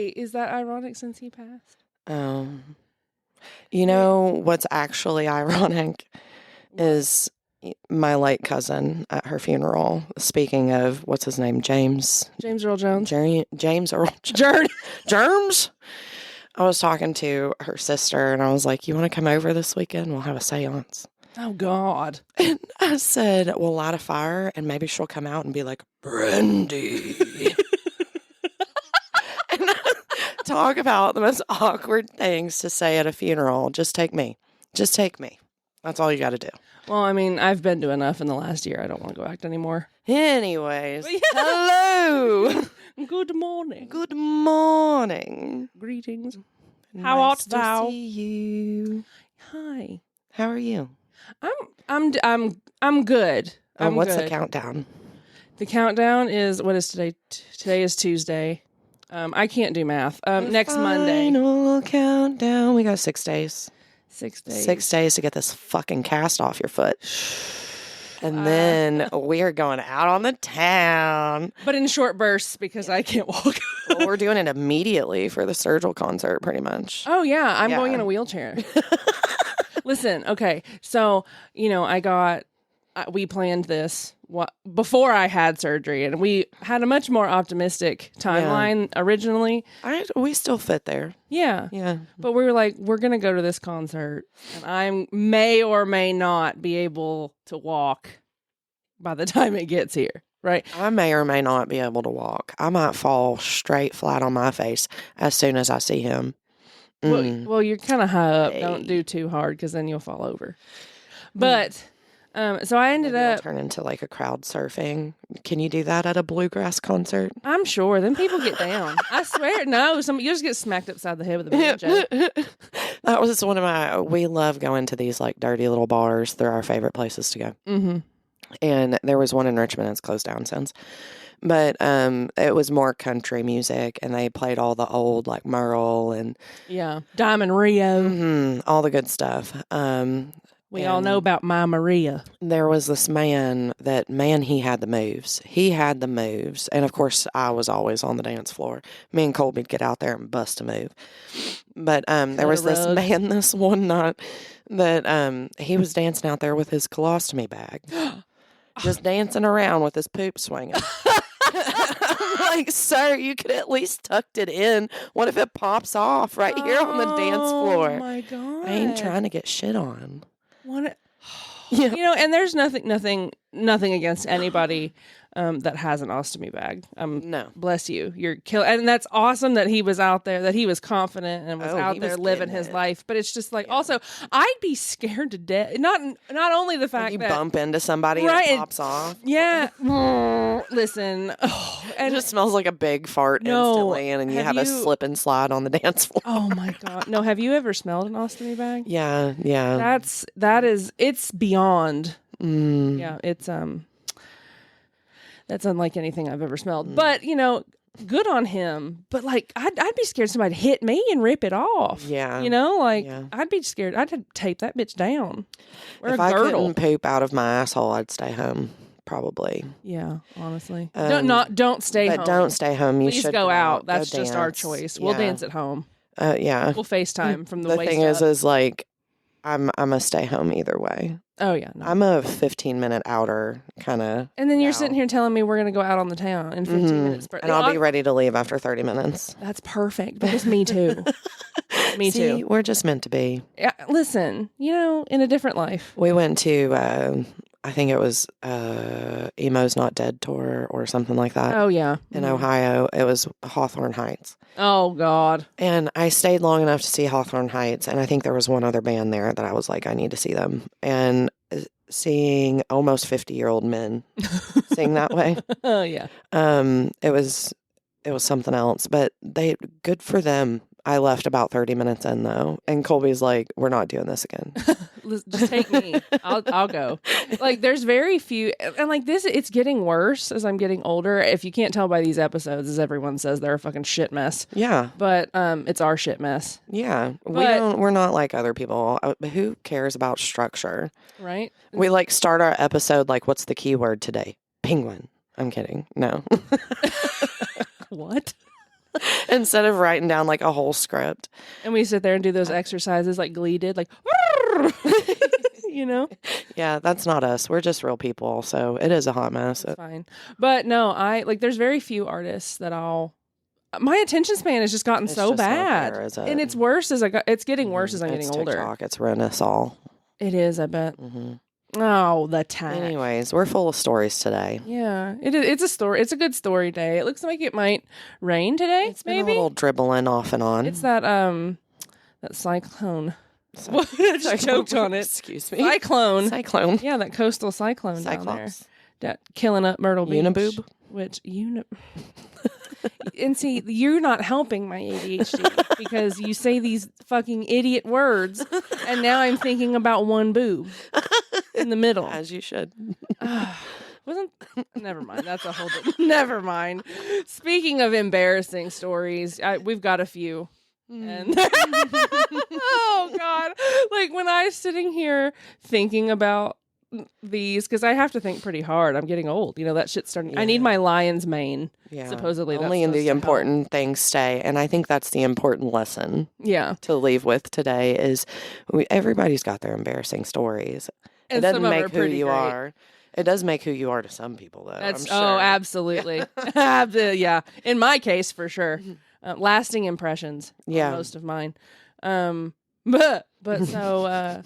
Wait, is that ironic since he passed? You know what's actually ironic is my late cousin at her funeral. Speaking of, what's his name? James Earl Jones. James Earl Jones. Germs. I was talking to her sister, and I was like, "You want to come over this weekend? We'll have a seance." Oh God! And I said, "We'll light a fire, and maybe she'll come out and be like, Brandy." And talk about the most awkward things to say at a funeral. Just take me. Just take me. That's all you got to do. Well, I mean, I've been to enough in the last year. I don't want to go act anymore. Anyways, hello. Good morning. Good morning. Greetings. Nice How art thou? to see you. Hi. How are you? I'm good. What's good. the countdown? The countdown is, what is today? Today is Tuesday. I can't do math. Next Monday. Final countdown. We got 6 days. 6 days. 6 days to get this fucking cast off your foot. And then we are going out on the town. But in short bursts because I can't walk. Well, we're doing it immediately for the Surgical concert, pretty much. Oh, yeah. I'm going in a wheelchair. Listen, okay. So, we planned this before I had surgery, and we had a much more optimistic timeline originally. We still fit there. Yeah. Yeah. But we were like, we're going to go to this concert, and I may or may not be able to walk by the time it gets here, right? I may or may not be able to walk. I might fall straight flat on my face as soon as I see him. Well, you're kind of high up. Don't do too hard because then you'll fall over. But... so I ended up turn into like a crowd surfing. Can you do that at a bluegrass concert? I'm sure. Then people get down. I swear. No, you just get smacked upside the head with a banjo. That was we love going to these like dirty little bars. They're our favorite places to go. Mm-hmm. And there was one in Richmond. It's closed down since. But it was more country music, and they played all the old like Merle and Diamond Rio, all the good stuff. We all know about my Maria. There was this man he had the moves. He had the moves. And of course, I was always on the dance floor. Me and Colby'd get out there and bust a move. But there was this man this one night that he was dancing out there with his colostomy bag. Just dancing around with his poop swinging. I'm like, sir, you could at least tucked it in. What if it pops off right here on the dance floor? Oh, my God. I ain't trying to get shit on. Yeah. And there's nothing against anybody that has an ostomy bag. No. Bless you. You're and that's awesome that he was out there, that he was confident and was out there living his life. But it's just like, also, I'd be scared to death. Not only the fact you that bump into somebody and it pops off. Yeah. Listen. And it just smells like a big fart instantly, and then you have a slip and slide on the dance floor. Oh my God. No, have you ever smelled an ostomy bag? Yeah. It's beyond. Yeah, it's that's unlike anything I've ever smelled. But, good on him. But like I'd be scared somebody'd hit me and rip it off. Yeah. I'd be scared. I'd tape that bitch down. Wear if a girdle. I couldn't poop out of my asshole, I'd stay home. Probably. Yeah, honestly. Don't stay home. But don't stay home. You Please should go out. That's go just dance. our choice. We'll dance at home. Yeah. We'll FaceTime from the waist thing up. is like I'm a stay home either way. Oh yeah. No. I'm a 15-minute outer kind of. And then you're sitting here telling me we're going to go out on the town in 15 minutes. And I'll be ready to leave after 30 minutes. That's perfect. Because me too. Me See, too. We're just meant to be. Yeah, listen, in a different life. We went to I think it was Emo's Not Dead tour or something like that. Oh, yeah. In Ohio. It was Hawthorne Heights. Oh, God. And I stayed long enough to see Hawthorne Heights, and I think there was one other band there that I was like, I need to see them. And seeing almost 50-year-old men sing that way. Oh, yeah. It was something else, but good for them. I left about 30 minutes in though, and Colby's like, "We're not doing this again. Just take me. I'll go." Like, there's very few, and like this, it's getting worse as I'm getting older. If you can't tell by these episodes, as everyone says, they're a fucking shit mess. Yeah, but it's our shit mess. Yeah, we're not like other people. Who cares about structure? Right. We like start our episode like, "What's the keyword today?" Penguin. I'm kidding. No. What? Instead of writing down like a whole script. And we sit there and do those exercises like Glee did, like, you know? Yeah, that's not us. We're just real people. So it is a hot mess. It's fine. But no, there's very few artists that my attention span has just gotten so bad. There, is it? And it's worse it's getting worse as I'm getting older. TikTok. It's ruined us all. It is, I bet. Mm-hmm. Oh, the time. Anyways, we're full of stories today. Yeah, it's a story. It's a good story day. It looks like it might rain today. It's been a little dribbling off and on. It's that cyclone. What? I just choked on it. Excuse me. Cyclone. Yeah, that coastal cyclone Cyclops. down there. That killing up Myrtle Beach. Uniboob. Which and see, you're not helping my ADHD because you say these fucking idiot words, and now I'm thinking about one boob in the middle. As you should. Never mind. That's a whole. Never mind. Speaking of embarrassing stories, we've got a few. And oh God, like when I'm sitting here thinking about these, because I have to think pretty hard. I'm getting old. That shit's starting. Yeah. I need my lion's mane. Yeah. Supposedly, only in the important things stay, and I think that's the important lesson. Yeah. To leave with today is everybody's got their embarrassing stories. And it doesn't make who you are. It does make who you are to some people, though. I'm sure. Oh, absolutely. Yeah. In my case, for sure. Lasting impressions. Yeah. Most of mine. But so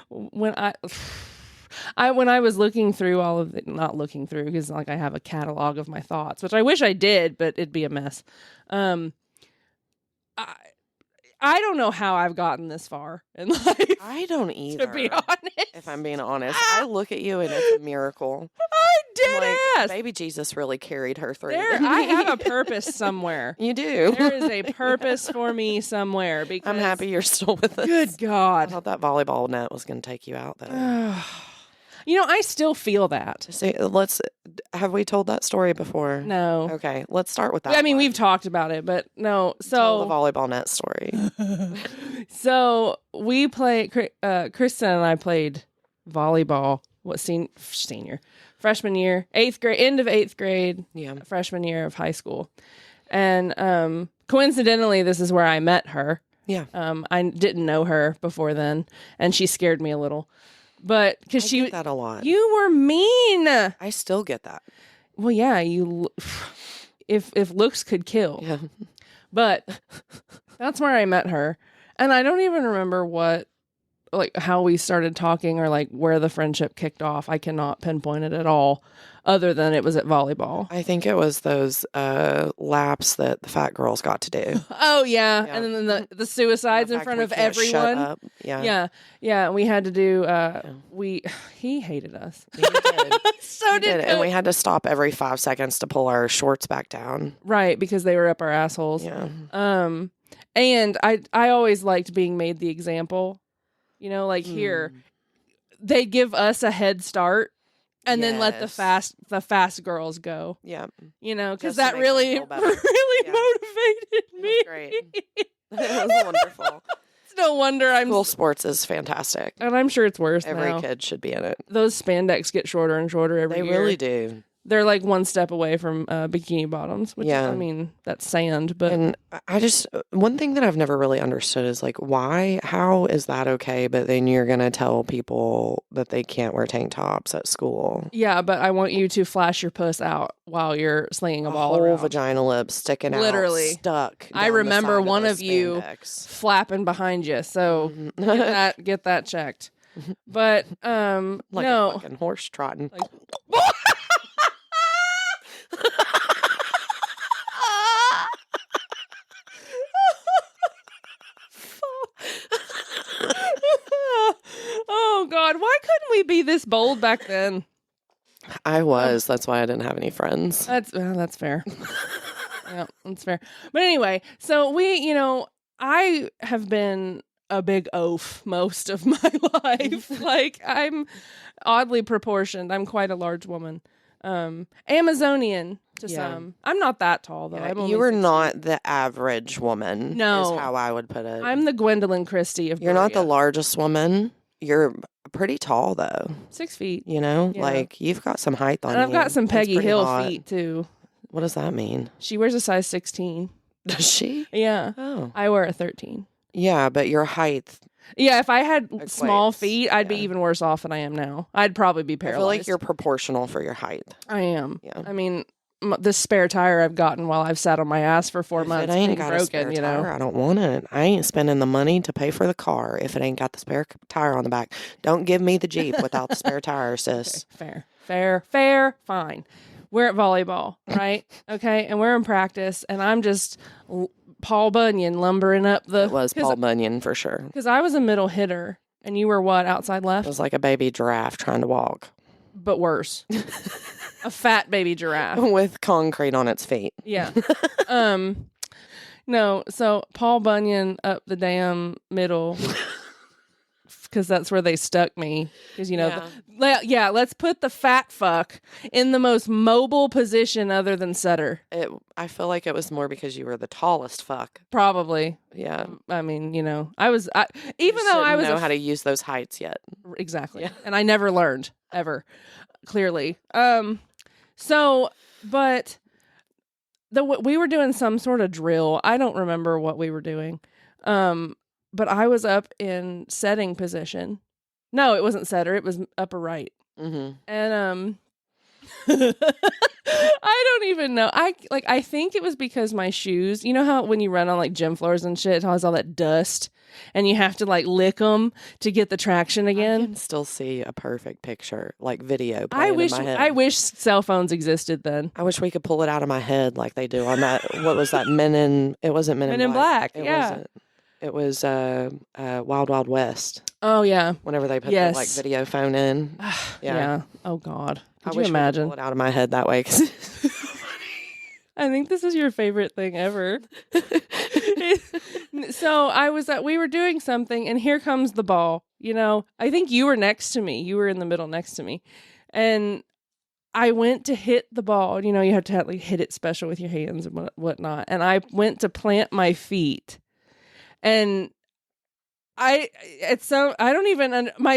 when I was looking through all of it, not looking through because like I have a catalog of my thoughts, which I wish I did, but it'd be a mess. I don't know how I've gotten this far in life. I don't either. To be honest. If I'm being honest. I look at you and it's a miracle. Ass. Baby Jesus really carried her through. I have a purpose somewhere. You do. There is a purpose for me somewhere. Because I'm happy you're still with us. Good God. I thought that volleyball net was going to take you out, though. I still feel that. See, have we told that story before? No. Okay, let's start with that. I mean, we've talked about it, but no. So tell the volleyball net story. So we played. Kristen and I played volleyball. What senior? Freshman year, 8th grade, end of 8th grade. Yeah. Freshman year of high school, and coincidentally, this is where I met her. Yeah. I didn't know her before then, and she scared me a little. But because get that a lot. You were mean. I still get that. Well, yeah, if looks could kill. Yeah. But that's where I met her. And I don't even remember how we started talking or like where the friendship kicked off. I cannot pinpoint it at all, other than it was at volleyball. I think it was those laps that the fat girls got to do. Oh yeah, and then the suicides in front of everyone. Shut up. Yeah. And we had to do. He hated us. He did. So did. And we had to stop every 5 seconds to pull our shorts back down. Right, because they were up our assholes. Yeah. And I always liked being made the example. Here, they give us a head start and then let the fast girls go. Yeah. Because that really motivated me. Great. It was wonderful. It's no wonder School sports is fantastic. And I'm sure it's worse Every now. kid should be in it. Those spandex get shorter and shorter every year. They really do. They're like one step away from bikini bottoms, which I mean, that's sand. But and I just, one thing that I've never really understood is like, how is that okay? But then you're going to tell people that they can't wear tank tops at school. Yeah, but I want you to flash your puss out while you're slinging a ball around. Vagina lip sticking Literally. out, stuck. I remember one of you flapping behind you. So get that checked. But like no. a fucking horse trotting. Oh God, why couldn't we be this bold back then? I was. That's why I didn't have any friends. That's fair. Yeah, that's fair. But anyway, so I have been a big oaf most of my life. Like I'm oddly proportioned. I'm quite a large woman. Amazonian to some. I'm not that tall though. Yeah, you were not the average woman. No, is how I would put it. I'm the Gwendolyn Christie of. You're not the largest woman. You're pretty tall though. 6 feet. Like you've got some height on you. And I've got some Peggy Hill feet too. What does that mean? She wears a size 16. Does she? Yeah. Oh. I wear a 13. Yeah, but your height. Yeah, if I had small Equates, feet, I'd be even worse off than I am now. I'd probably be paralyzed. I feel like you're proportional for your height. I am. Yeah. I mean, this spare tire I've gotten while I've sat on my ass for 4 months If it ain't ain't got broken, a spare you know. tire, I don't want it. I ain't spending the money to pay for the car if it ain't got the spare tire on the back. Don't give me the Jeep without the spare tire, sis. Okay. Fair, fine. We're at volleyball, right? Okay, and we're in practice, and I'm just Paul Bunyan lumbering up the... It was Paul Bunyan for sure. Because I was a middle hitter, and you were what, outside left? It was like a baby giraffe trying to walk. But worse. A fat baby giraffe. With concrete on its feet. Yeah. No, so Paul Bunyan up the damn middle... because that's where they stuck me. Because, you know, let's put the fat fuck in the most mobile position other than setter. I feel like it was more because you were the tallest fuck. Probably. Yeah. I mean, you know, I was how to use those heights yet. Exactly. Yeah. And I never learned, ever, clearly. So, but we were doing some sort of drill. I don't remember what we were doing. But I was up in setting position. No, it wasn't setter. It was upper right. Mm-hmm. And I don't even know. I think it was because my shoes. You know how when you run on like gym floors and shit, it has all that dust, and you have to like lick them to get the traction again. I can still see a perfect picture, like video. Playing in my head. I wish cell phones existed then. I wish we could pull it out of my head like they do on that. What was that? It wasn't Men in Black. It wasn't. It was Wild Wild West. Oh yeah. Whenever they put the like video phone in. Yeah. Oh God. I Could wish you imagine? we could pull it out of my head that way. I think this is your favorite thing ever. So we were doing something, and here comes the ball. You know, I think you were next to me. You were in the middle next to me, and I went to hit the ball. You know, you have to hit it special with your hands and whatnot. And I went to plant my feet. And my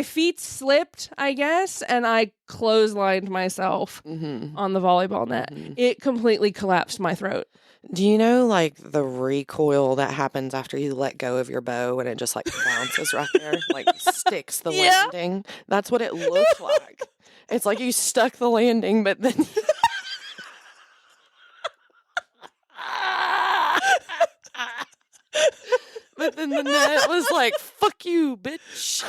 feet slipped, I guess, and I clotheslined myself on the volleyball net. Mm-hmm. It completely collapsed my throat. Do you know, like, the recoil that happens after you let go of your bow and it just, like, bounces right there? Like, sticks the landing? That's what it looked like. It's like you stuck the landing, but then... But then the net was like, fuck you, bitch.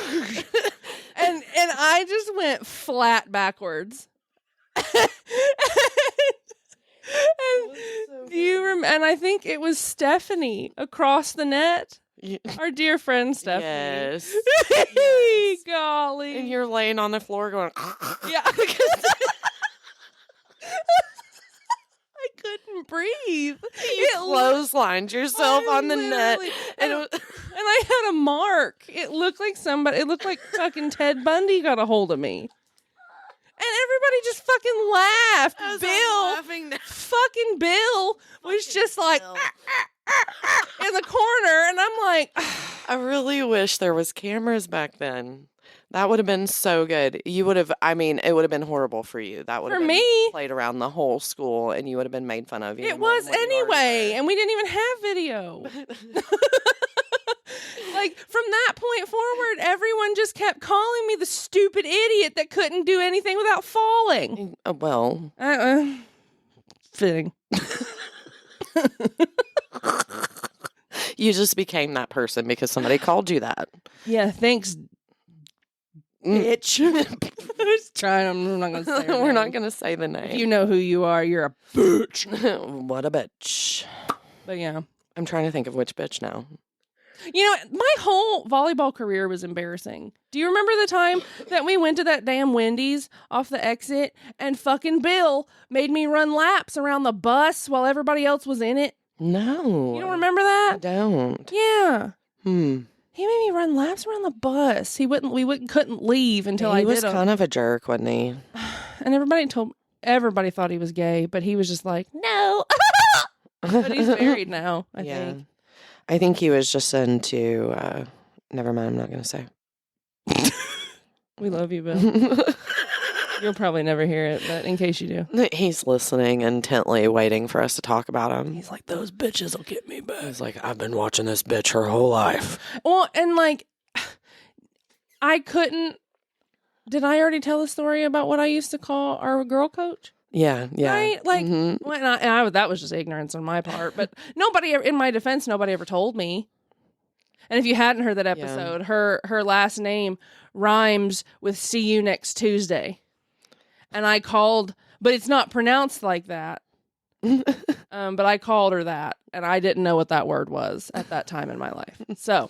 and I just went flat backwards. And I think it was Stephanie across the net. Our dear friend Stephanie. Yes. Yes. Golly. And you're laying on the floor going, yeah. I couldn't breathe. You clotheslined yourself on the net. And I had a mark. It looked like fucking Ted Bundy got a hold of me. And everybody just fucking laughed. Bill was just like in the corner. And I'm like, I really wish there was cameras back then. That would have been so good. It would have been horrible for you. That would have been played around the whole school and you would have been made fun of. It was anyway. And we didn't even have video. Like, from that point forward, everyone just kept calling me the stupid idiot that couldn't do anything without falling. Well. Fitting. You just became that person because somebody called you that. Yeah, thanks, bitch. I was trying. I'm not going to say We're not going to say the name. If you know who you are, you're a bitch. What a bitch. But yeah. I'm trying to think of which bitch now. You know, my whole volleyball career was embarrassing. Do you remember the time that we went to that damn Wendy's off the exit and fucking Bill made me run laps around the bus while everybody else was in it? No. You don't remember that? I don't. Yeah. He made me run laps around the bus. We couldn't leave until I did. He was kind of a jerk, wasn't he? And everybody thought he was gay, but he was just like, no. But he's married now, I think. I think he was just into, never mind, I'm not going to say. We love you, Bill. You'll probably never hear it, but in case you do. He's listening intently, waiting for us to talk about him. He's like, those bitches will get me back. He's like, I've been watching this bitch her whole life. Well, and like, I couldn't. Did I already tell the story about what I used to call our girl coach? Yeah. Right? Like, that was just ignorance on my part. But nobody, in my defense, nobody ever told me. And if you hadn't heard that episode, her last name rhymes with "see you next Tuesday," and I called, but it's not pronounced like that. But I called her that, and I didn't know what that word was at that time in my life. So.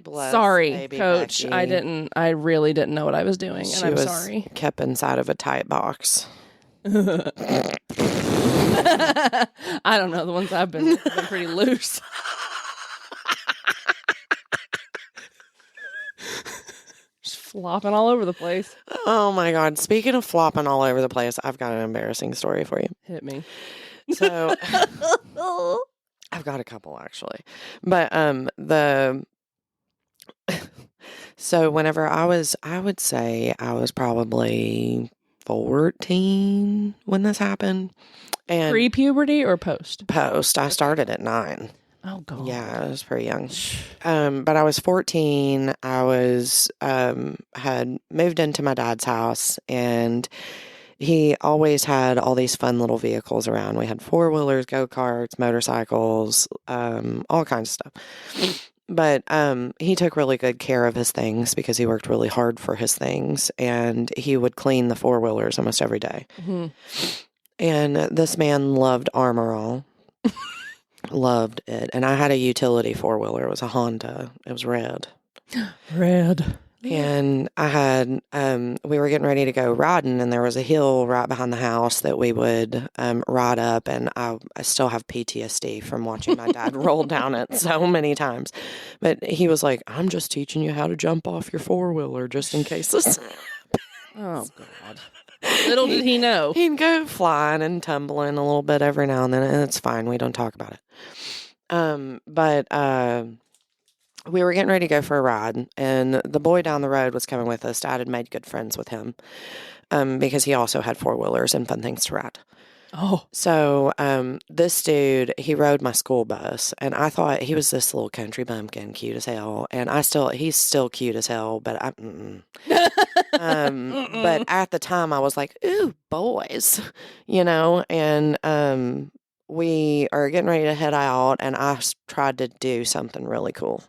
Sorry, Coach. Becky. I really didn't know what I was doing, and I'm sorry. Kept inside of a tight box. I don't know. The ones I've been pretty loose. Just flopping all over the place. Oh my God. Speaking of flopping all over the place, I've got an embarrassing story for you. Hit me. So I've got a couple actually. But so whenever I would say I was probably 14 when this happened. And pre-puberty or post? Post. I started at 9. Oh God. Yeah, I was pretty young. But I was 14. I was had moved into my dad's house, and he always had all these fun little vehicles around. We had 4-wheelers, go-karts, motorcycles, all kinds of stuff. But he took really good care of his things because he worked really hard for his things, and he would clean the 4-wheelers almost every day. Mm-hmm. And this man loved ArmorAll. Loved it. And I had a utility 4-wheeler. It was a Honda. It was red. Red. And I had, we were getting ready to go riding, and there was a hill right behind the house that we would ride up. And I still have PTSD from watching my dad roll down it so many times. But he was like, I'm just teaching you how to jump off your 4-wheeler just in case this happens. Oh, God. Little did he know. He'd go flying and tumbling a little bit every now and then, and it's fine. We don't talk about it. But we were getting ready to go for a ride, and the boy down the road was coming with us. Dad had made good friends with him because he also had 4-wheelers and fun things to ride. Oh. So this dude, he rode my school bus, and I thought he was this little country bumpkin, cute as hell. And he's still cute as hell, but but at the time I was like, ooh, boys, and we are getting ready to head out, and I tried to do something really cool.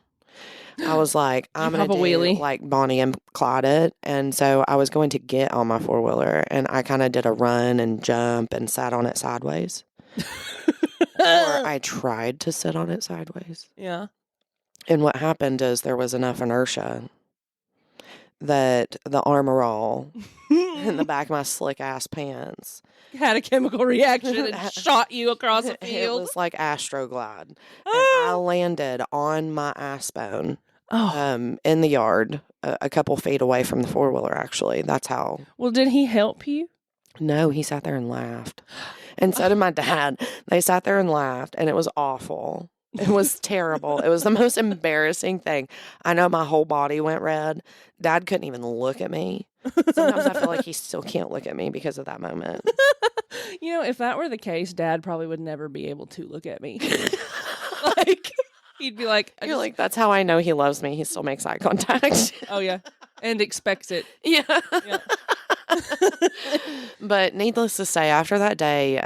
I was like, I'm going to do wheelie like Bonnie and Clyde it. And so I was going to get on my 4-wheeler, and I kind of did a run and jump and sat on it sideways. Or I tried to sit on it sideways. Yeah. And what happened is there was enough inertia that the ArmorAll in the back of my slick ass pants had a chemical reaction and shot you across the field. It was like Astroglide. And I landed on my ass bone in the yard, a couple feet away from the 4-wheeler, actually. That's how. Well, did he help you? No, he sat there and laughed. And so did my dad. They sat there and laughed, and it was awful. It was terrible. It was the most embarrassing thing. I know my whole body went red. Dad couldn't even look at me. Sometimes I feel like he still can't look at me because of that moment. If that were the case, Dad probably would never be able to look at me. Like, he'd be like... You're like, that's how I know he loves me. He still makes eye contact. Oh, yeah. And expects it. Yeah. But needless to say, after that day,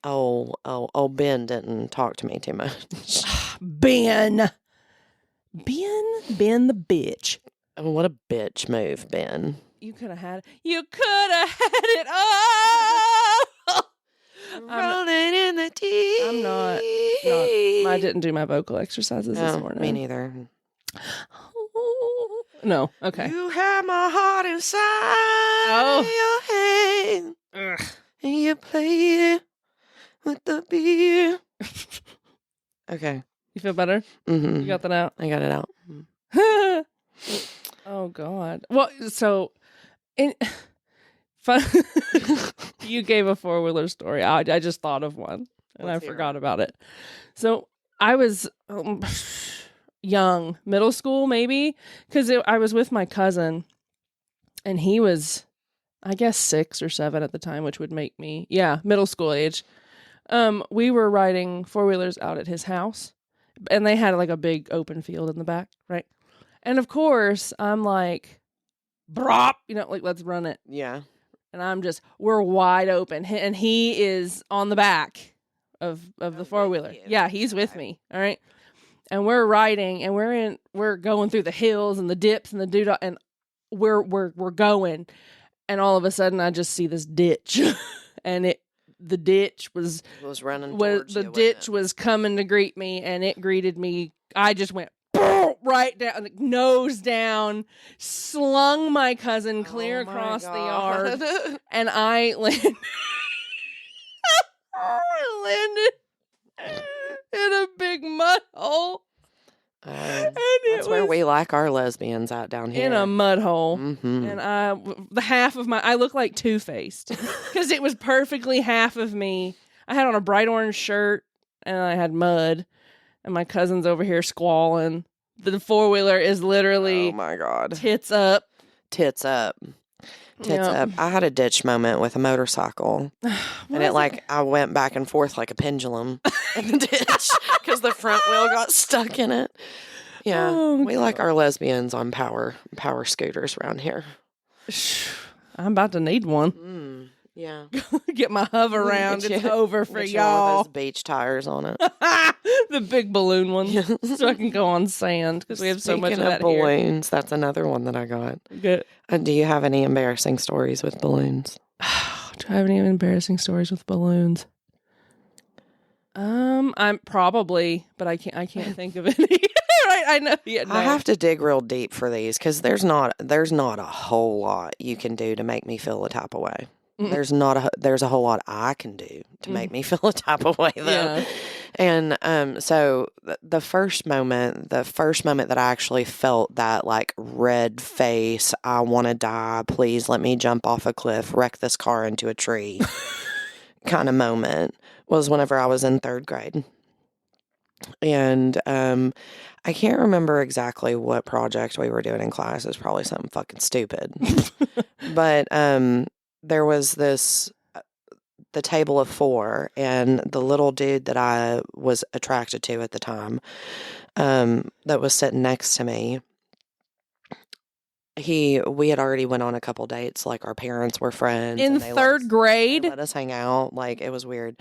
old Ben didn't talk to me too much. Ben the bitch. Oh, what a bitch move, Ben. You could have had it all. Rolling in the deep. I'm not. I didn't do my vocal exercises this morning. Me neither. No. Okay. You have my heart inside your hand. Ugh. And you play it with the beer. Okay. You feel better? Mm-hmm. You got that out? I got it out. Oh, God. Well, so... You gave a 4-wheeler story. I just thought of one, and I forgot about it. So I was young, middle school maybe, because I was with my cousin, and he was I guess 6 or 7 at the time, which would make me, middle school age. We were riding 4-wheelers out at his house, and they had like a big open field in the back, right? And of course, I'm like, brop, like, let's run it. Yeah. And we're wide open, and he is on the back of the 4-wheeler. Yeah, he's with me. All right. And we're riding, and we're going through the hills and the dips and the doodah, and we're going, and all of a sudden I just see this ditch, and the ditch was running towards you, was coming to greet me, and it greeted me. I just went right down, nose down, slung my cousin clear across the yard, and I landed. I landed in a big mud hole. And that's where we like our lesbians out down here. In a mud hole. Mm-hmm. And I look like Two-Faced because it was perfectly half of me. I had on a bright orange shirt and I had mud, and my cousin's over here squalling. The 4-wheeler is literally, oh my God, tits up. Tits up. Tits up. I had a ditch moment with a motorcycle. And I went back and forth like a pendulum in the ditch because the front wheel got stuck in it. Yeah. We like our lesbians on power scooters around here. I'm about to need one. Yeah. Get my hover around. It's over for y'all. One of those beach tires on it. The big balloon ones. So I can go on sand because we have so much of that balloons, here. That's another one that I got. Good. Do you have any embarrassing stories with balloons? Do I have any embarrassing stories with balloons? I'm probably, but I can't think of any. Right? I know. Yeah, no. I have to dig real deep for these because there's not a whole lot you can do to make me feel a type of way. Mm-hmm. There's a whole lot I can do to make me feel a type of way though. Yeah. And so the first moment that I actually felt that like red face, I want to die, please let me jump off a cliff, wreck this car into a tree kind of moment was whenever I was in 3rd grade. And I can't remember exactly what project we were doing in class. It was probably something fucking stupid. But there was the table of 4, and the little dude that I was attracted to at the time, that was sitting next to me, we had already went on a couple dates, like our parents were friends. In 3rd grade? They let us hang out, like it was weird.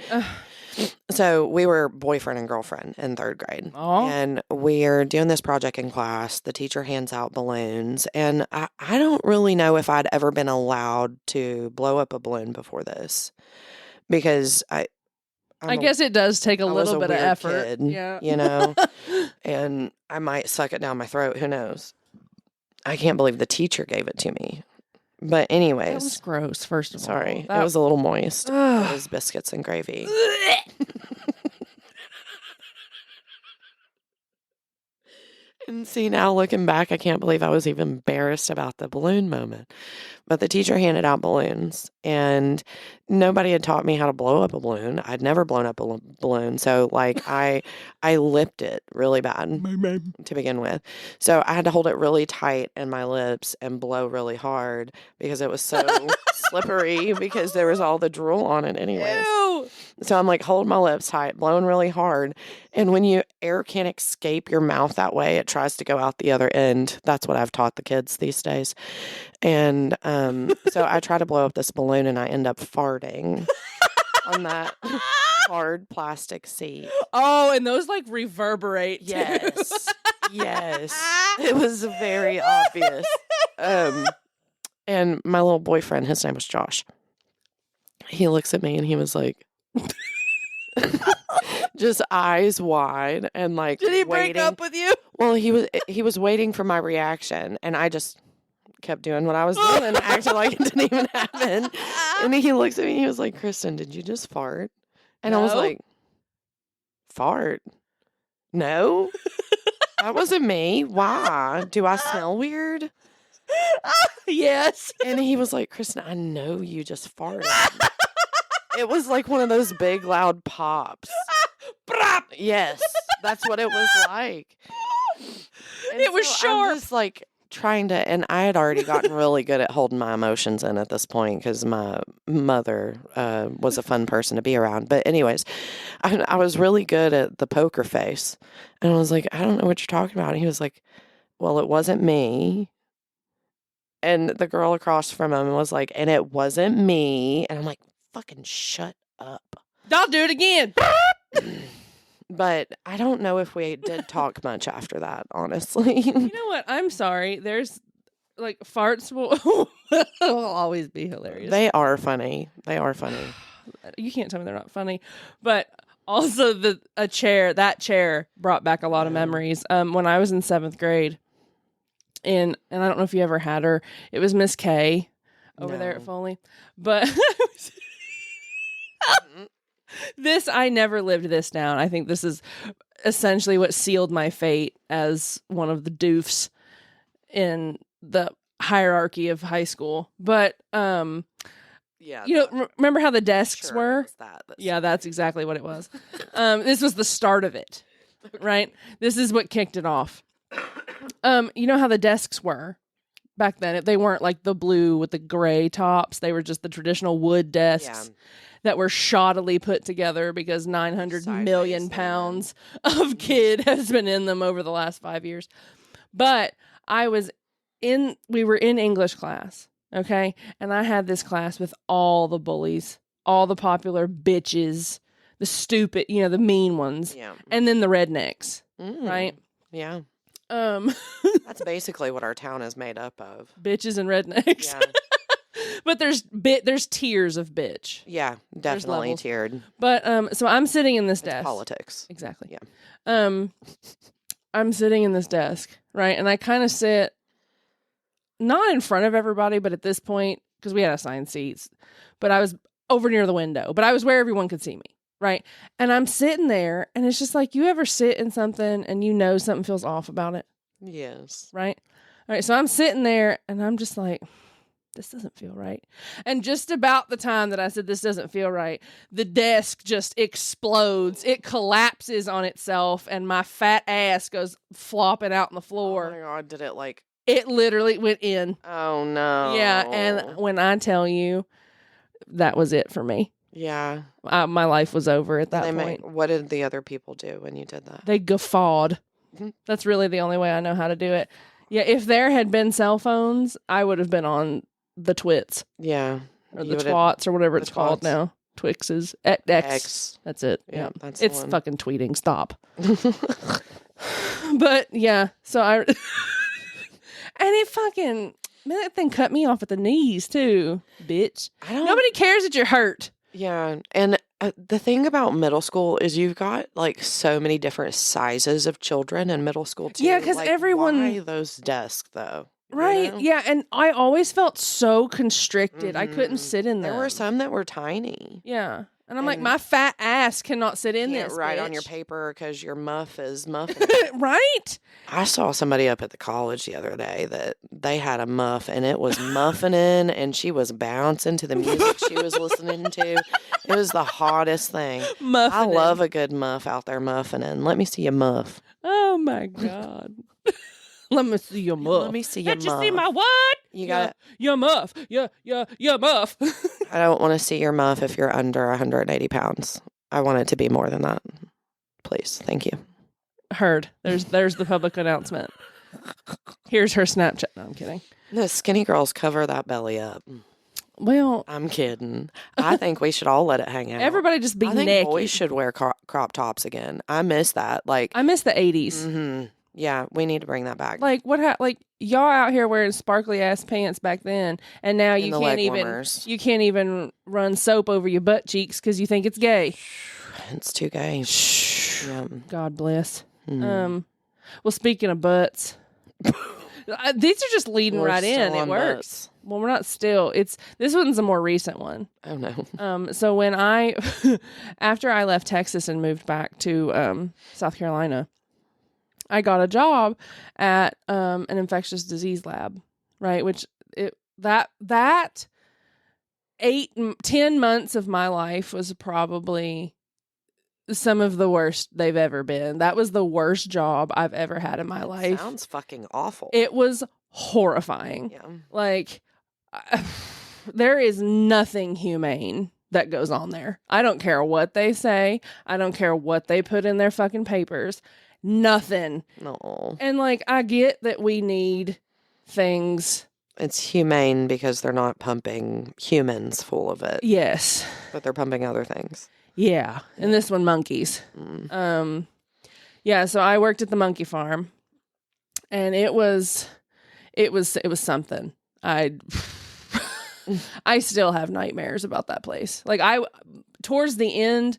So we were boyfriend and girlfriend in 3rd grade. Oh. And we're doing this project in class. The teacher hands out balloons. And I don't really know if I'd ever been allowed to blow up a balloon before this. Because I guess it does take a little bit of effort. Kid, yeah. You know? And I might suck it down my throat. Who knows? I can't believe the teacher gave it to me. But anyways. That was gross, first of all. Sorry. It was a little moist. It was biscuits and gravy. And see, now looking back, I can't believe I was even embarrassed about the balloon moment. But the teacher handed out balloons, and nobody had taught me how to blow up a balloon. I'd never blown up a balloon. So, like, I lipped it really bad to begin with. So I had to hold it really tight in my lips and blow really hard because it was so slippery because there was all the drool on it anyways. Ew. So I'm like, hold my lips tight, blowing really hard. And when air can't escape your mouth that way, it tries to go out the other end. That's what I've taught the kids these days. And so I try to blow up this balloon, and I end up farting on that hard plastic seat. Oh, and those like reverberate. Yes. Yes. It was very obvious. And my little boyfriend, his name was Josh. He looks at me and he was like, just eyes wide and like, did he break up with you? Well, he was waiting for my reaction, and I just kept doing what I was doing and acted like it didn't even happen. And he looks at me and he was like, Kristen, did you just fart? And no. I was like, fart? No, that wasn't me. Why? Do I smell weird? Yes. And he was like, Kristen, I know you just farted. It was like one of those big loud pops. Yes, that's what it was like. And it was sharp. I'm just like trying to, and I had already gotten really good at holding my emotions in at this point because my mother was a fun person to be around. But anyways, I was really good at the poker face. And I was like, I don't know what you're talking about. And he was like, well, it wasn't me. And the girl across from him was like, and it wasn't me. And I'm like, fucking shut up. I'll do it again. But I don't know if we did talk much after that, honestly. You know what? I'm sorry. There's like farts will always be hilarious. They are funny. They are funny. You can't tell me they're not funny. But also that chair brought back a lot of memories. When I was in 7th grade, and I don't know if you ever had her. It was Miss K over there at Foley. But I never lived this down. I think this is essentially what sealed my fate as one of the doofs in the hierarchy of high school. But, yeah, remember how the desks were? Yeah, that's exactly what it was. This was the start of it, right? This is what kicked it off. You know how the desks were back then? They weren't like the blue with the gray tops. They were just the traditional wood desks. Yeah. That were shoddily put together because 900 million pounds of kid has been in them over the last 5 years. But we were in English class, okay? And I had this class with all the bullies, all the popular bitches, the stupid, the mean ones, and then the rednecks, right? Yeah. That's basically what our town is made up of. Bitches and rednecks. Yeah. But there's tiers of bitch. Yeah, definitely tiered. But so I'm sitting in this desk. Politics. Exactly. Yeah. I'm sitting in this desk, right? And I kind of sit not in front of everybody, but at this point, because we had assigned seats, but I was over near the window, but I was where everyone could see me, right? And I'm sitting there, and it's just like, you ever sit in something and something feels off about it? Yes. Right? All right, so I'm sitting there, and I'm just like, this doesn't feel right. And just about the time that I said this doesn't feel right, the desk just explodes. It collapses on itself, and my fat ass goes flopping out on the floor. Oh my God, did it like... It literally went in. Oh no. Yeah, and when I tell you, that was it for me. Yeah. My life was over at that point. What did the other people do when you did that? They guffawed. That's really the only way I know how to do it. Yeah, if there had been cell phones, I would have been on the twits. Yeah. Or the twats or whatever it's called now. Twixes. X. That's it. Yeah. It's fucking tweeting. Stop. But yeah, so and it fucking, man, that thing cut me off at the knees too, bitch. Nobody cares that you're hurt. Yeah. And the thing about middle school is you've got like so many different sizes of children in middle school too. Yeah, because everyone. Why those desks though? Right. Yeah. And I always felt so constricted. I couldn't sit in them. There were some that were tiny. Yeah. And I'm like, my fat ass cannot sit in this. Right bitch. On your paper because your muff is muffin. Right. I saw somebody up at the college the other day that they had a muff and it was muffining and she was bouncing to the music she was listening to. It was the hottest thing. Muffining. I love a good muff out there muffining. Let me see your muff. Oh my God. Let me see your muff. Let me see your muff. Let you see my what? You got your muff. Your muff. I don't want to see your muff if you're under 180 pounds. I want it to be more than that. Please. Thank you. Heard. There's the public announcement. Here's her Snapchat. No, I'm kidding. The skinny girls cover that belly up. Well, I'm kidding. I think we should all let it hang out. Everybody just be naked. I think boys should wear crop tops again. I miss that. I miss the 80s. Mm-hmm. Yeah, we need to bring that back. Like y'all out here wearing sparkly ass pants back then, and now you can't even run soap over your butt cheeks because you think it's gay. It's too gay. Yeah. God bless. Well, speaking of butts, these are just leading right in. It works. Butts. Well, we're not still. This one's a more recent one. Oh no. So when after I left Texas and moved back to South Carolina, I got a job at an infectious disease lab, right? Which that 10 months of my life was probably some of the worst they've ever been. That was the worst job I've ever had in my life. Sounds fucking awful. It was horrifying. Yeah. Like, there is nothing humane that goes on there. I don't care what they say. I don't care what they put in their fucking papers. Nothing. No. And like, I get that we need things. It's humane because they're not pumping humans full of it. Yes. But they're pumping other things. Yeah. And this one, monkeys. Yeah. So I worked at the monkey farm, and it was something. I still have nightmares about that place. Like, towards the end,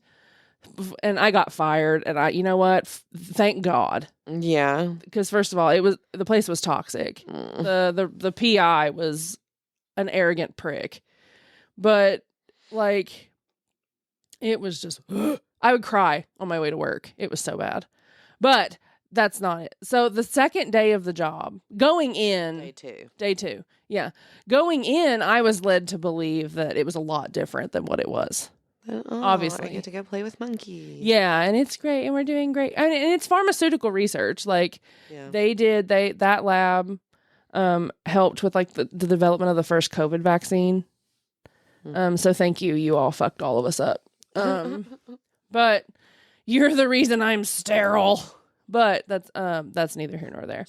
and I got fired, and you know what? Thank God. Yeah. Because first of all, the place was toxic. The PI was an arrogant prick, but like, it was just, I would cry on my way to work. It was so bad, but that's not it. So the second day of the job, going in, day two. Yeah. Going in, I was led to believe that it was a lot different than what it was. Obviously. I get to go play with monkeys. Yeah. And it's great. And we're doing great. And it's pharmaceutical research. Like, that lab helped with like the development of the first COVID vaccine. So thank you. You all fucked all of us up. But you're the reason I'm sterile. But that's neither here nor there.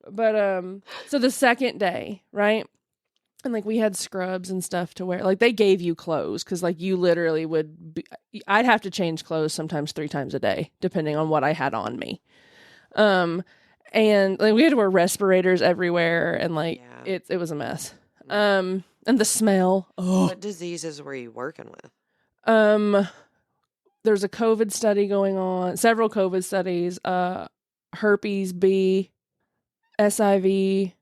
But so the second day, right? And like, we had scrubs and stuff to wear. Like, they gave you clothes because like, you literally I'd have to change clothes sometimes 3 times a day, depending on what I had on me. And like, we had to wear respirators everywhere, and like, it was a mess. And the smell. Oh. What diseases were you working with? There's a COVID study going on, several COVID studies, herpes B, SIV,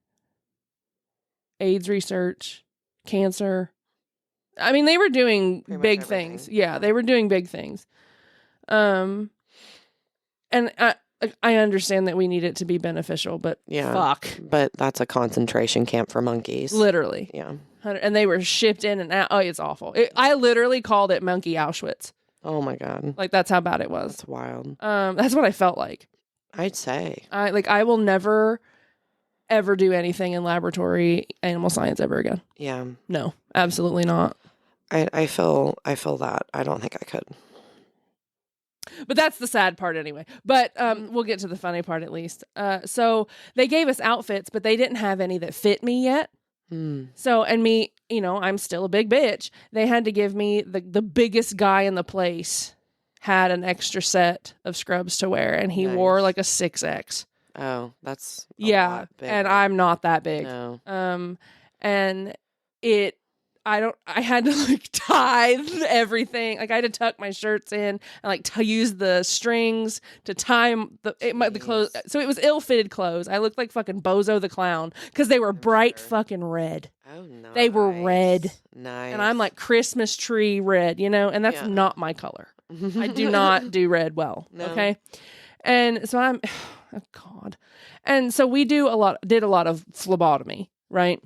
AIDS research, cancer. I mean, they were doing big things. Yeah, they were doing big things. And I understand that we need it to be beneficial, but fuck. But that's a concentration camp for monkeys. Literally. Yeah. And they were shipped in and out. Oh, it's awful. I literally called it Monkey Auschwitz. Oh my God. Like, that's how bad it was. That's wild. That's what I felt like. I'd say. I will never ever do anything in laboratory animal science ever again. Yeah. No, absolutely not. I feel that. I don't think I could. But that's the sad part anyway. But we'll get to the funny part at least. So they gave us outfits, but they didn't have any that fit me yet. So, and me, I'm still a big bitch. They had to give me the biggest guy in the place had an extra set of scrubs to wear, and he wore like a 6X. Oh, that's a lot bigger. And I'm not that big. No. And I had to like tie everything. Like, I had to tuck my shirts in and like to use the strings to tie the clothes. So it was ill-fitted clothes. I looked like fucking Bozo the Clown because they were bright fucking red. Oh, nice. They were red. Nice. And I'm like Christmas tree red, and that's not my color. I do not do red well. No. Okay. And so oh God. And so we did a lot of phlebotomy, right?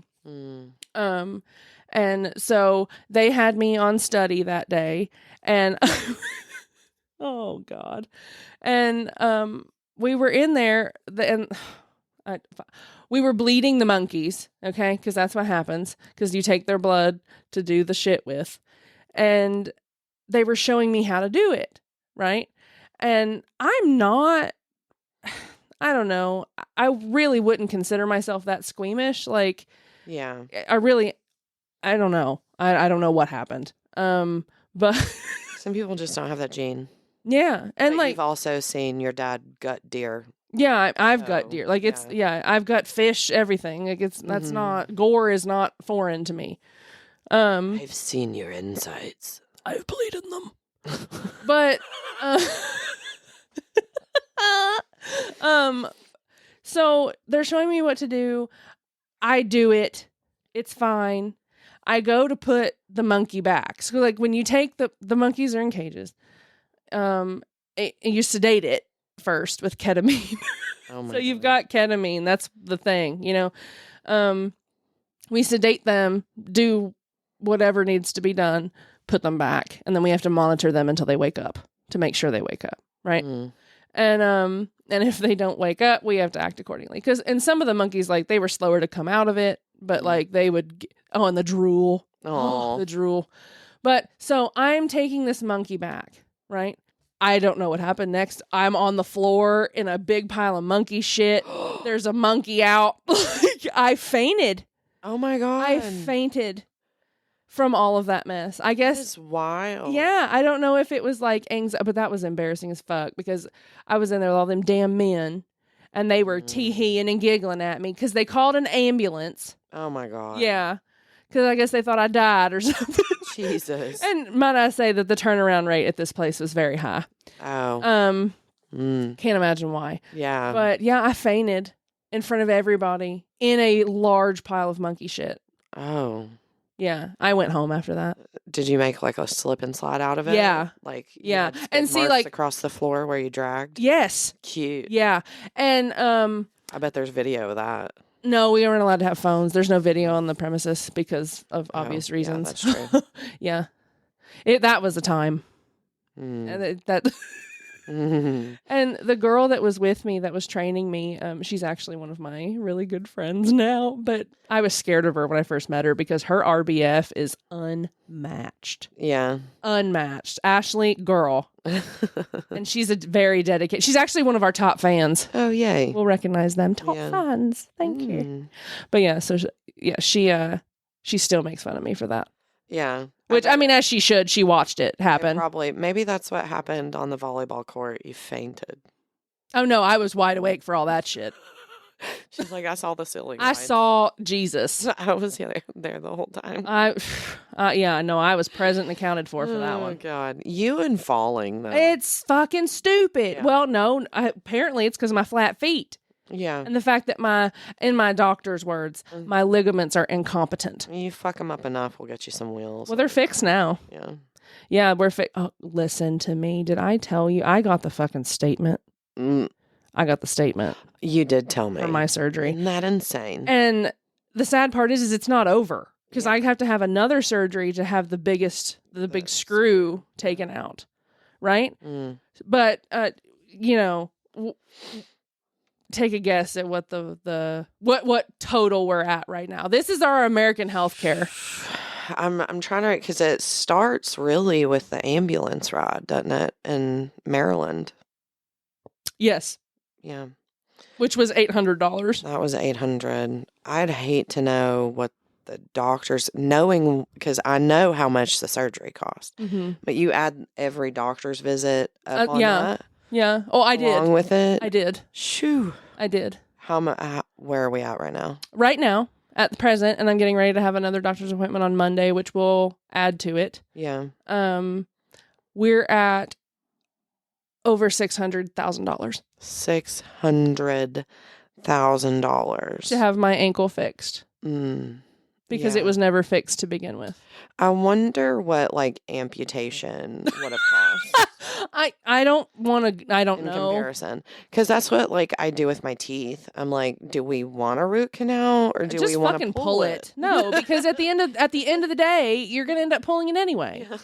And so they had me on study that day, and oh God. And we were in there and we were bleeding the monkeys, okay? Because that's what happens, because you take their blood to do the shit with. And they were showing me how to do it, right? And I'm not, I don't know, I really wouldn't consider myself that squeamish. Like, yeah, I don't know. I don't know what happened. But some people just don't have that gene. Yeah. And but like, you've also seen your dad gut deer. Yeah, I've gut deer. Like, I've got fish, everything. Like, that's not, gore is not foreign to me. I've seen your insides. I've played in them. But so they're showing me what to do. I do it. It's fine. I go to put the monkey back. So like, when you take the monkeys are in cages, you sedate it first with ketamine. Oh my so you've got ketamine. That's the thing, we sedate them, do whatever needs to be done, put them back, and then we have to monitor them until they wake up to make sure they wake up, right? And if they don't wake up, we have to act accordingly. And some of the monkeys, like, they were slower to come out of it, but like they would, and the drool. Oh, The drool. But so I'm taking this monkey back, right? I don't know what happened next. I'm on the floor in a big pile of monkey shit. There's a monkey out. I fainted. Oh my God. I fainted from all of that mess. I guess. That's wild. Yeah. I don't know if it was like anxiety, but that was embarrassing as fuck because I was in there with all them damn men and they were tee-heeing and giggling at me because they called an ambulance. Oh my God. Yeah. Because I guess they thought I died or something. Jesus. And might I say that the turnaround rate at this place was very high. Oh. Can't imagine why. Yeah. But yeah, I fainted in front of everybody in a large pile of monkey shit. Oh. Yeah, I went home after that. Did you make like a slip and slide out of it? Yeah. Like yeah, and see like across the floor where you dragged. Yes. Cute. Yeah, and I bet there's video of that. No, we weren't allowed to have phones. There's no video on the premises because of obvious reasons. Yeah, that's true. Yeah, that was a time, and that. And the girl that was with me that was training me, she's actually one of my really good friends now, but I was scared of her when I first met her because her RBF is unmatched. Yeah. Unmatched. Ashley, girl. And she's a very dedicated. She's actually one of our top fans. Oh, yay. We'll recognize them. Top fans. Thank you. But yeah, so she still makes fun of me for that. Yeah. Which, I mean, as she should. She watched it happen. Maybe that's what happened on the volleyball court. You fainted. Oh, no, I was wide awake for all that shit. She's like, I saw the ceiling. I saw Jesus. I was there the whole time. I was present and accounted for that one. Oh, God. You and falling, though. It's fucking stupid. Yeah. Well, no, apparently it's because of my flat feet. Yeah. And the fact that in my doctor's words, my ligaments are incompetent. You fuck them up enough, we'll get you some wheels. Well, they're fixed now. Yeah. Yeah, we're fixed. Oh, listen to me. Did I tell you? I got the fucking statement. I got the statement. You did tell me. For my surgery. Isn't that insane? And the sad part is it's not over. Because I have to have another surgery to have the big screw taken out. Right? But, take a guess at what what total we're at right now. This is our American healthcare. I'm trying to, because it starts really with the ambulance ride, doesn't it? In Maryland. Yes. Yeah. Which was $800. That was $800. I'd hate to know what the doctors, knowing, because I know how much the surgery cost. But you add every doctor's visit up on that. Yeah. Oh, I did. Along with it? I did. Shoo. I did. Where are we at right now? Right now, at the present, and I'm getting ready to have another doctor's appointment on Monday, which will add to it. Yeah. We're at over $600,000. $600,000 to have my ankle fixed. Because it was never fixed to begin with. I wonder what amputation would have cost. I don't want to. I don't know. In comparison, because that's what I do with my teeth. I'm like, do we want a root canal or do we want to pull it? No, because at the end of the day, you're gonna end up pulling it anyway. Yeah.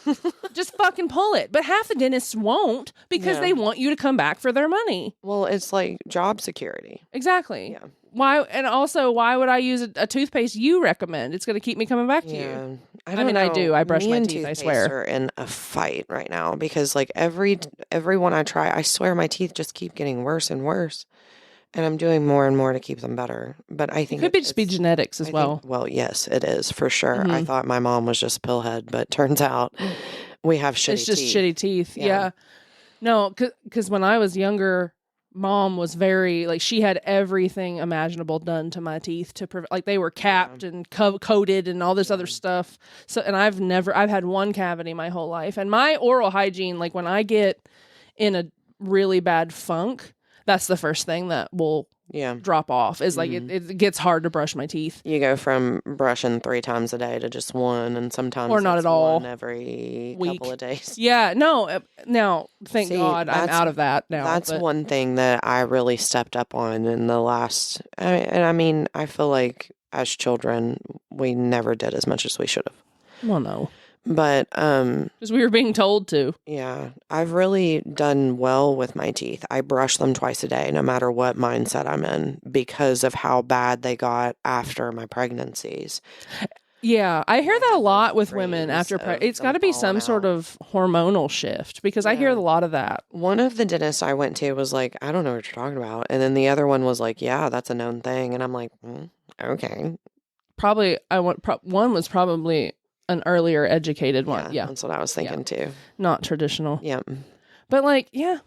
Just fucking pull it. But half the dentists won't because they want you to come back for their money. Well, it's like job security. Exactly. Yeah. Why? And also, why would I use a toothpaste you recommend? It's going to keep me coming back to you. I mean, I do. I brush my teeth, I swear. Are in a fight right now because every one I try, I swear my teeth just keep getting worse and worse. And I'm doing more and more to keep them better. But I think it could just be genetics as well. Well, yes, it is for sure. I thought my mom was just pillhead, but turns out we have shitty teeth. It's just shitty teeth. Yeah. No, because when I was younger, Mom was very she had everything imaginable done to my teeth to prevent, they were capped and coated and all this other stuff. So, and I've had one cavity my whole life, and my oral hygiene, when I get in a really bad funk, that's the first thing that will drop off is it gets hard to brush my teeth. You go from brushing 3 times a day to just one, and sometimes or not at all one every week. Couple of days. Yeah, no. Now, thank God I'm out of that now. That's one thing that I really stepped up on in the last. I feel like as children we never did as much as we should have. Well, no. But because we were being told to. yeah, I've really done well with my teeth. I brush them twice a day, no matter what mindset I'm in, because of how bad they got after my pregnancies. Yeah, I hear that a lot with dreams women after of it's got to them be some falling sort out. of hormonal shift because I hear a Yeah. lot of that. One of the dentists I went to was like, I don't know what you're talking about. And then the other one was like, yeah, that's a known thing. And I'm like, okay. Probably one was probably an earlier educated one. Yeah, That's what I was thinking too. not traditional. Yeah. But like, yeah,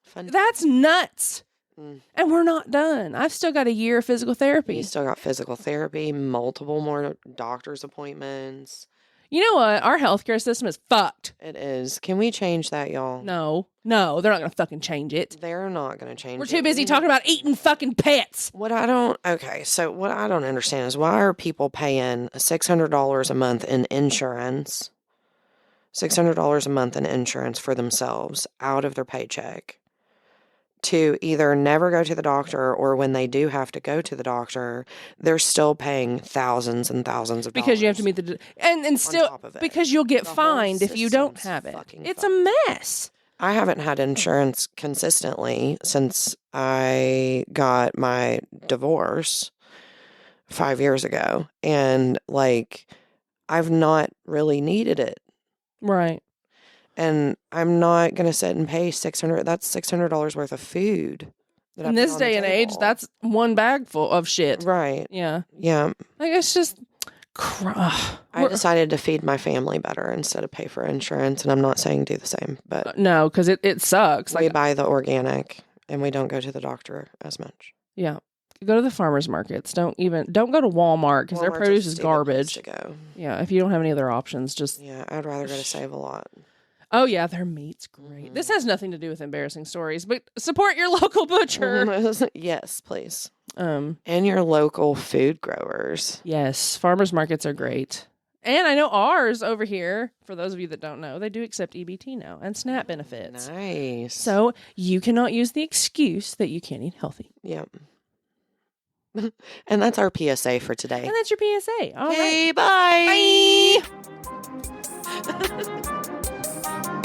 Fun. that's nuts. Mm. And we're not done. I've still got a year of physical therapy. You still got physical therapy, multiple more doctor's appointments. You know what? Our healthcare system is fucked. It is. Can we change that, y'all? No, they're not going to fucking change it. They're not going to change it. We're too busy talking about eating fucking pets. What I don't understand is why are people paying $600 a month in insurance, $600 a month in insurance for themselves out of their paycheck to either never go to the doctor, or when they do have to go to the doctor, they're still paying thousands and thousands of dollars. Because you have to meet the and still because you'll get The whole fined if you don't system's have it. fucking It's fucked. a mess. I haven't had insurance consistently since I got my divorce 5 years ago. And like, I've not really needed it. Right. And I'm not going to sit and pay that's $600 worth of food. that I In put this on the day and age, table. that's one bag full of shit. Right. Yeah. Yeah. Like, it's just... I decided to feed my family better instead of pay for insurance. And I'm not saying do the same, but no, because it sucks. we Like, buy the organic and we don't go to the doctor as much. yeah. Go to the farmers markets. Don't go to Walmart because their Walmart's produce a is stupid place garbage. to go. Yeah. If you don't have any other options, just... Yeah, I'd rather go to Save a Lot. Oh, yeah, their meat's great. This has nothing to do with embarrassing stories, but support your local butcher. Yes, please. And your local food growers. Yes, farmers markets are great. And I know ours over here, for those of you that don't know, they do accept EBT now and SNAP benefits. Nice. So you cannot use the excuse that you can't eat healthy. Yep. And that's our PSA for today. And that's your PSA. All right. Okay, bye. Bye.